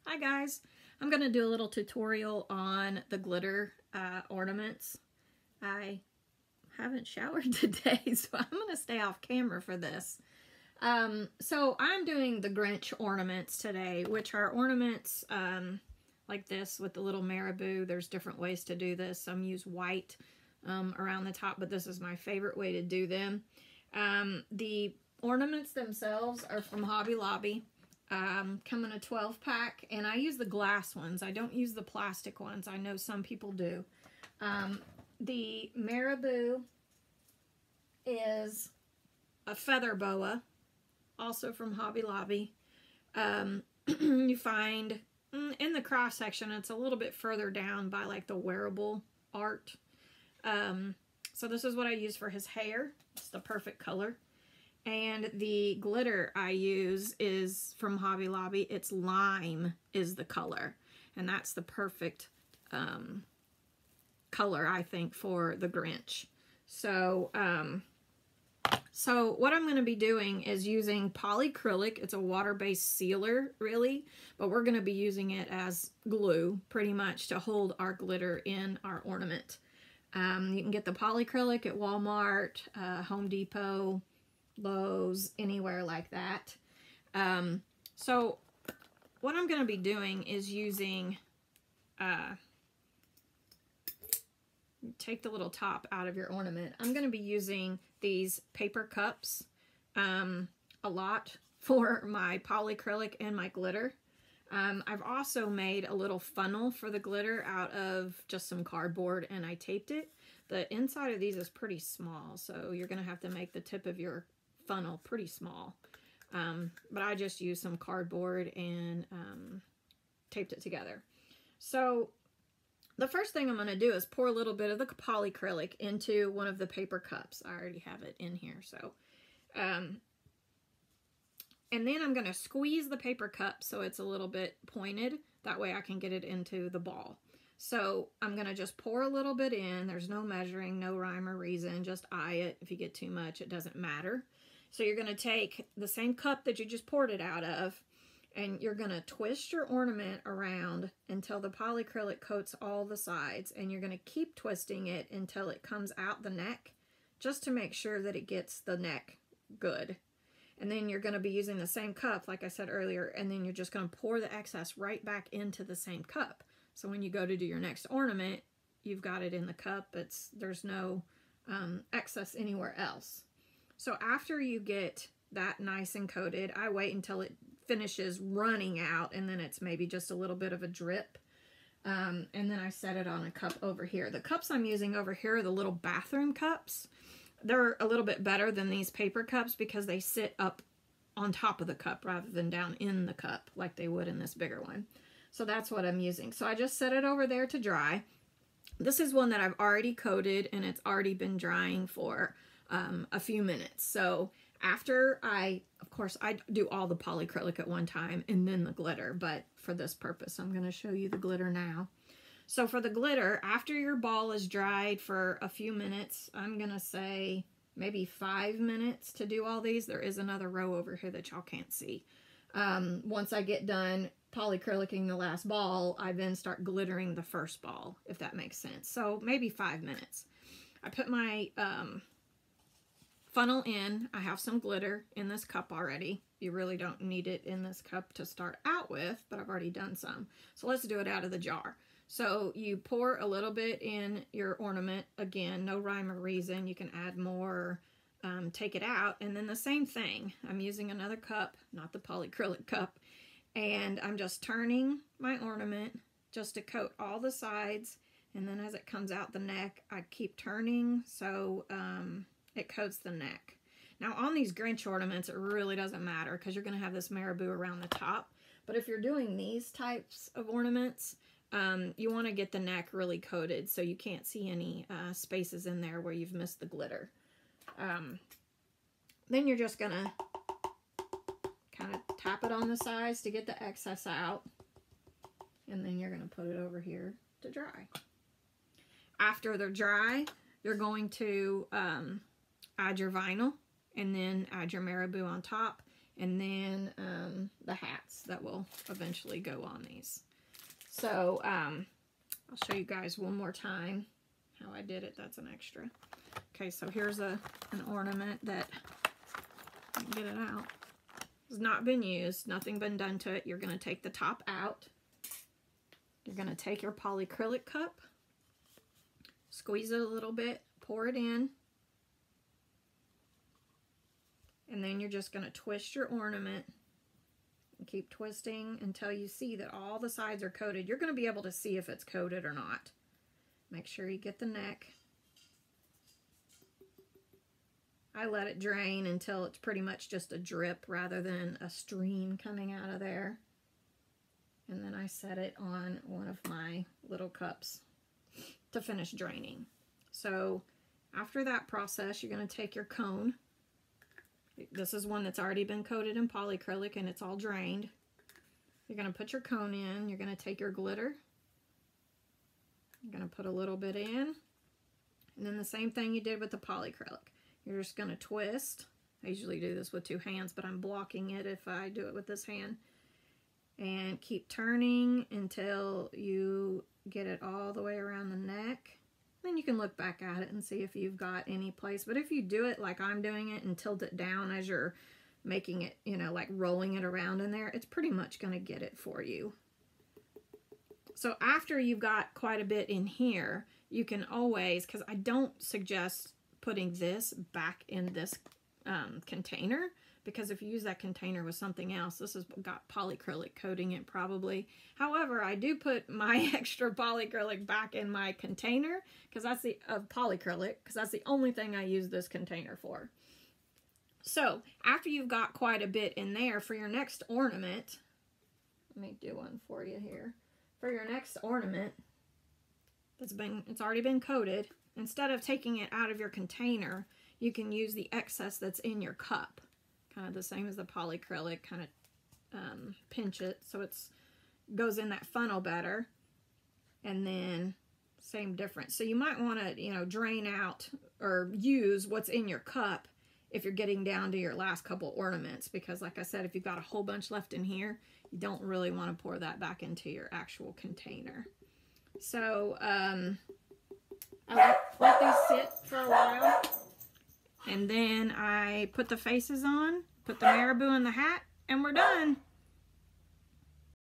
Hi guys, I'm going to do a little tutorial on the glitter ornaments. I haven't showered today, so I'm going to stay off camera for this. So I'm doing the Grinch ornaments today, which are ornaments like this with the little marabou. There's different ways to do this. Some use white around the top, but this is my favorite way to do them. The ornaments themselves are from Hobby Lobby. Come in a 12-pack, and I use the glass ones. I don't use the plastic ones. I know some people do. The marabou is a feather boa, also from Hobby Lobby. You find in the cross section, it's a little bit further down by like the wearable art. So this is what I use for his hair. It's the perfect color. And the glitter I use is from Hobby Lobby. It's lime is the color. And that's the perfect color, I think, for the Grinch. So, so what I'm going to be doing is using polycrylic. It's a water-based sealer, really. But we're going to be using it as glue, pretty much, to hold our glitter in our ornament. You can get the polycrylic at Walmart, Home Depot, Lowe's, anywhere like that. So what I'm going to be doing is using, take the little top out of your ornament. I'm going to be using these paper cups a lot for my polycrylic and my glitter. I've also made a little funnel for the glitter out of just some cardboard, and I taped it. The inside of these is pretty small, so you're going to have to make the tip of your funnel pretty small, but I just used some cardboard and taped it together. So the first thing I'm going to do is pour a little bit of the polycrylic into one of the paper cups. I already have it in here, so and then I'm going to squeeze the paper cup so it's a little bit pointed. That way I can get it into the ball. So I'm going to just pour a little bit in. There's no measuring, no rhyme or reason. Just eye it. If you get too much, it doesn't matter. So you're going to take the same cup that you just poured it out of, and you're going to twist your ornament around until the polycrylic coats all the sides, and you're going to keep twisting it until it comes out the neck, just to make sure that it gets the neck good. And then you're going to be using the same cup, like I said earlier, and then you're just going to pour the excess right back into the same cup. So when you go to do your next ornament, you've got it in the cup. There's no excess anywhere else. So after you get that nice and coated, I wait until it finishes running out, and then it's maybe just a little bit of a drip. And then I set it on a cup over here. The cups I'm using over here are the little bathroom cups. They're a little bit better than these paper cups because they sit up on top of the cup rather than down in the cup like they would in this bigger one. So that's what I'm using. So I just set it over there to dry. This is one that I've already coated, and it's already been drying for a few minutes. So after of course I do all the polycrylic at one time and then the glitter, but for this purpose I'm going to show you the glitter now. So for the glitter, after your ball is dried for a few minutes, I'm going to say maybe 5 minutes to do all these. There is another row over here that y'all can't see. Once I get done polycrylicing the last ball, I then start glittering the first ball, if that makes sense. So maybe 5 minutes. I put my funnel in. I have some glitter in this cup already. You really don't need it in this cup to start out with, but I've already done some. So let's do it out of the jar. So you pour a little bit in your ornament. Again, no rhyme or reason. You can add more, take it out, and then the same thing. I'm using another cup, not the polycrylic cup, and I'm just turning my ornament just to coat all the sides, and then as it comes out the neck, I keep turning so it coats the neck. Now on these Grinch ornaments, it really doesn't matter because you're going to have this marabou around the top, but if you're doing these types of ornaments, you want to get the neck really coated so you can't see any spaces in there where you've missed the glitter. Then you're just going to kind of tap it on the sides to get the excess out. And then you're going to put it over here to dry. After they're dry, you're going to add your vinyl and then add your marabou on top. and then the hats that will eventually go on these. So I'll show you guys one more time how I did it. That's an extra. Okay, so here's an ornament that, get it out, has not been used, nothing been done to it. You're going to take the top out. You're going to take your polycrylic cup, squeeze it a little bit, pour it in, and then you're just going to twist your ornament and keep twisting until you see that all the sides are coated. You're going to be able to see if it's coated or not. Make sure you get the neck. I let it drain until it's pretty much just a drip rather than a stream coming out of there. And then I set it on one of my little cups to finish draining. So after that process, you're going to take your cone. This is one that's already been coated in polycrylic and it's all drained. You're going to put your cone in. You're going to take your glitter. You're going to put a little bit in. And then the same thing you did with the polycrylic. You're just going to twist. I usually do this with 2 hands, but I'm blocking it if I do it with this hand. And keep turning until you get it all the way around the neck. Then you can look back at it and see if you've got any place. But if you do it like I'm doing it and tilt it down as you're making it, you know, like rolling it around in there, it's pretty much going to get it for you. So after you've got quite a bit in here, you can always, because I don't suggest putting this back in this container, because if you use that container with something else, this has got polycrylic coating it probably. However, I do put my extra polycrylic back in my container because that's the polycrylic, because that's the only thing I use this container for. So after you've got quite a bit in there, for your next ornament, let me do one for you here. For your next ornament, it's already been coated. Instead of taking it out of your container, you can use the excess that's in your cup. Kind of the same as the polycrylic, kind of pinch it so it goes in that funnel better. And then same difference. So you might want to, you know, drain out or use what's in your cup if you're getting down to your last couple ornaments, because like I said, if you've got a whole bunch left in here, you don't really want to pour that back into your actual container. So I let these sit for a while, and then I put the faces on, put the marabou in the hat, and we're done.